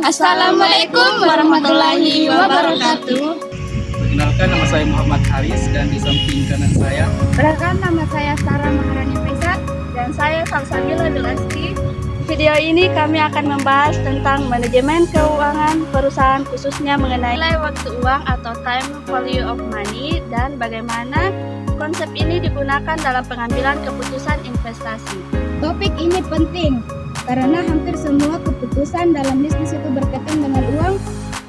Assalamualaikum warahmatullahi wabarakatuh. Perkenalkan, nama saya Muhammad Haris dan di samping kanan saya. Perkenalkan, nama saya Sarah Maharani Faisal Dan saya Salsabila Dulasti. Video ini kami akan membahas tentang manajemen keuangan perusahaan, khususnya mengenai nilai waktu uang atau time value of money, dan bagaimana konsep ini digunakan dalam pengambilan keputusan investasi. Topik ini penting karena hampir semua keputusan dalam bisnis itu berkaitan dengan uang.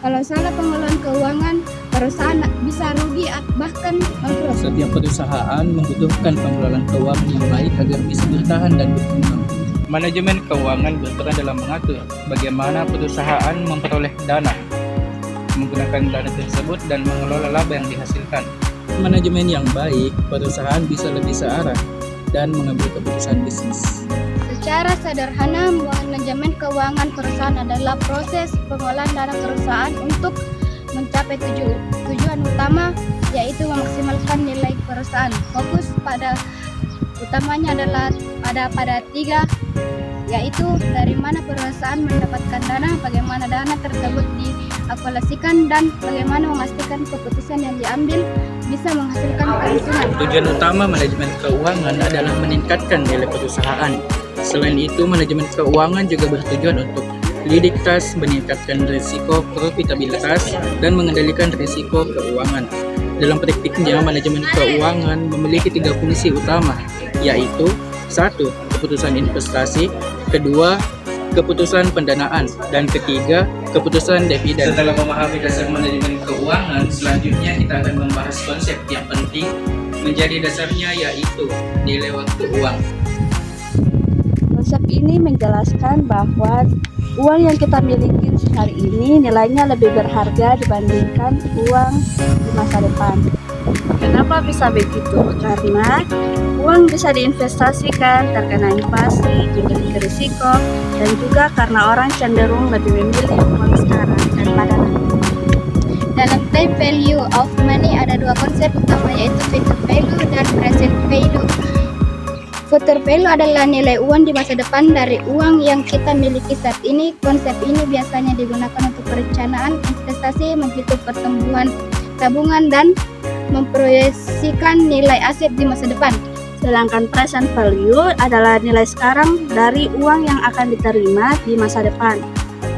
Kalau salah pengelolaan keuangan, perusahaan bisa rugi bahkan bangkrut. Setiap perusahaan membutuhkan pengelolaan keuangan yang baik agar bisa bertahan dan berkembang. Manajemen keuangan berperan dalam mengatur bagaimana perusahaan memperoleh dana, menggunakan dana tersebut dan mengelola laba yang dihasilkan. Manajemen yang baik, perusahaan bisa lebih searah dan mengambil keputusan bisnis. Secara sederhana, manajemen keuangan perusahaan adalah proses pengolahan dana perusahaan untuk mencapai tujuan utama, yaitu memaksimalkan nilai perusahaan. Fokus utamanya adalah pada tiga, yaitu dari mana perusahaan mendapatkan dana, bagaimana dana tersebut diakumulasikan, dan bagaimana memastikan keputusan yang diambil bisa menghasilkan keuntungan. Tujuan utama manajemen keuangan adalah meningkatkan nilai perusahaan. Selain itu, manajemen keuangan juga bertujuan untuk likuiditas, meningkatkan risiko profitabilitas, dan mengendalikan risiko keuangan. Dalam praktiknya, manajemen keuangan memiliki tiga fungsi utama, yaitu 1. Keputusan investasi, 2. Keputusan pendanaan, dan 3. Keputusan dividen. Setelah memahami dasar manajemen keuangan, selanjutnya kita akan membahas konsep yang penting menjadi dasarnya, yaitu nilai waktu uang. Konsep ini menjelaskan bahwa uang yang kita miliki hari ini nilainya lebih berharga dibandingkan uang di masa depan. Kenapa bisa begitu? Karena uang bisa diinvestasikan, terkena inflasi, memiliki risiko, dan juga karena orang cenderung lebih memilih uang sekarang daripada nanti. Dalam time value of money ada dua konsep utama, yaitu future value dan present value. Future value adalah nilai uang di masa depan dari uang yang kita miliki saat ini. Konsep ini biasanya digunakan untuk perencanaan investasi, menghitung pertumbuhan tabungan, dan memproyeksikan nilai aset di masa depan. Sedangkan present value adalah nilai sekarang dari uang yang akan diterima di masa depan.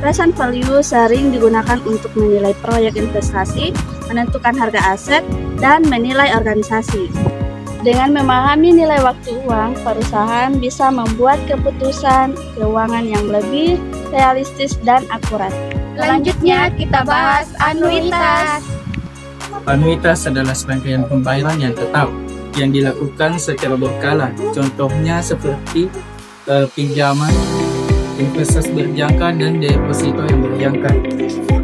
Present value sering digunakan untuk menilai proyek investasi, menentukan harga aset, dan menilai organisasi. Dengan memahami nilai waktu uang, perusahaan bisa membuat keputusan keuangan yang lebih realistis dan akurat. Selanjutnya kita bahas anuitas. Anuitas adalah serangkaian pembayaran yang tetap yang dilakukan secara berkala. Contohnya seperti pinjaman, investasi berjangka, dan deposito yang berjangka.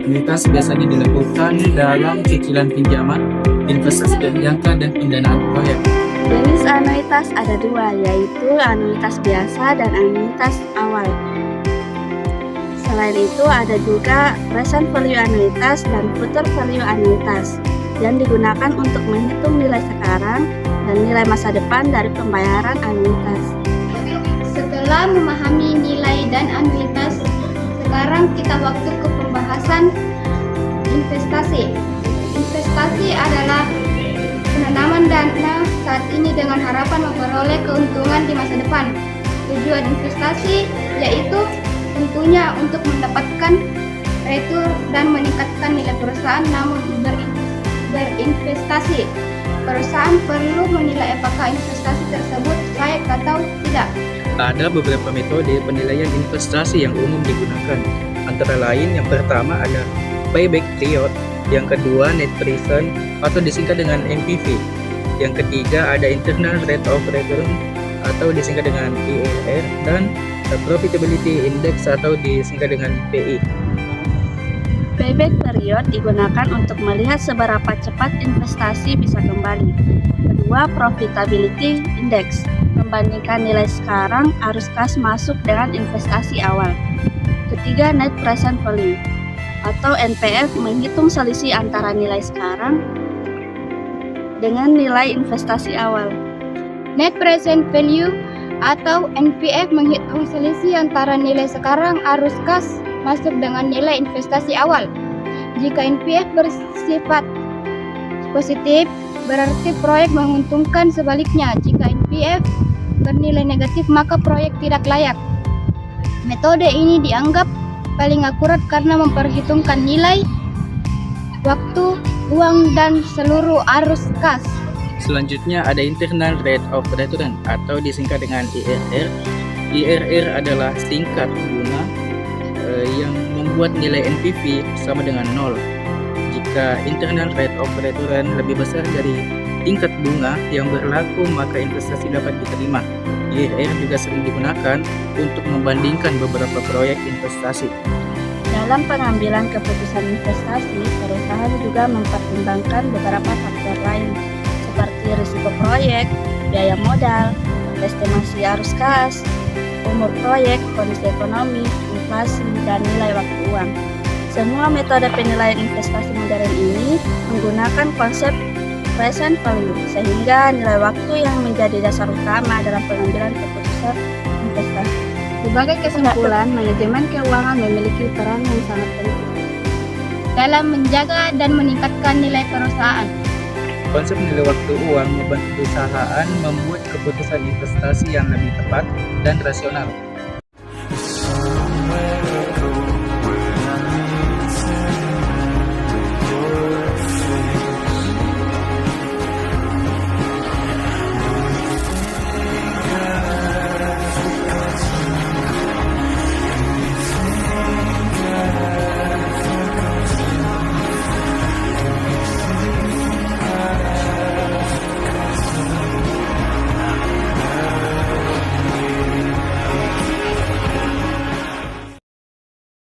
Anuitas biasanya dilakukan dalam cicilan pinjaman, investasi berjangka, dan pendanaan proyek. Jenis anuitas ada dua, yaitu anuitas biasa dan anuitas awal. Selain itu ada juga present value anuitas dan future value anuitas yang digunakan untuk menghitung nilai sekarang dan nilai masa depan dari pembayaran anuitas. Setelah memahami nilai dan anuitas, sekarang kita waktu ke pembahasan investasi. Investasi adalah penanaman dana saat ini dengan harapan memperoleh keuntungan di masa depan. Tujuan investasi yaitu tentunya untuk mendapatkan return dan meningkatkan nilai perusahaan. Namun berinvestasi, perusahaan perlu menilai apakah investasi tersebut layak atau tidak. Ada beberapa metode penilaian investasi yang umum digunakan. Antara lain, yang pertama ada payback period, yang kedua net present atau disingkat dengan NPV, yang ketiga ada internal rate of return atau disingkat dengan IRR, dan profitability index atau disingkat dengan PI. Payback period digunakan untuk melihat seberapa cepat investasi bisa kembali. Kedua, profitability index, membandingkan nilai sekarang arus kas masuk dengan investasi awal. Ketiga, net present value atau NPV, menghitung selisih antara nilai sekarang dengan nilai investasi awal. Net present value atau NPV menghitung selisih antara nilai sekarang arus kas masuk dengan nilai investasi awal. Jika NPF bersifat positif, berarti proyek menguntungkan. Sebaliknya, jika NPF bernilai negatif, maka proyek tidak layak. Metode ini dianggap paling akurat karena memperhitungkan nilai, waktu, uang, dan seluruh arus kas. Selanjutnya ada Internal Rate of Return atau disingkat dengan IRR. IRR adalah tingkat bunga yang membuat nilai NPV sama dengan 0. Jika Internal Rate of Return lebih besar dari tingkat bunga yang berlaku, maka investasi dapat diterima. IRR juga sering digunakan untuk membandingkan beberapa proyek investasi. Dalam pengambilan keputusan investasi, perusahaan juga mempertimbangkan beberapa faktor lain seperti risiko proyek, biaya modal, estimasi arus kas, umur proyek, kondisi ekonomi, inflasi, dan nilai waktu uang. Semua metode penilaian investasi modern ini menggunakan konsep present value, sehingga nilai waktu yang menjadi dasar utama dalam pengambilan keputusan investasi. Sebagai kesimpulan, manajemen keuangan memiliki peran yang sangat penting dalam menjaga dan meningkatkan nilai perusahaan. Konsep nilai waktu uang membantu perusahaan membuat keputusan investasi yang lebih tepat dan rasional.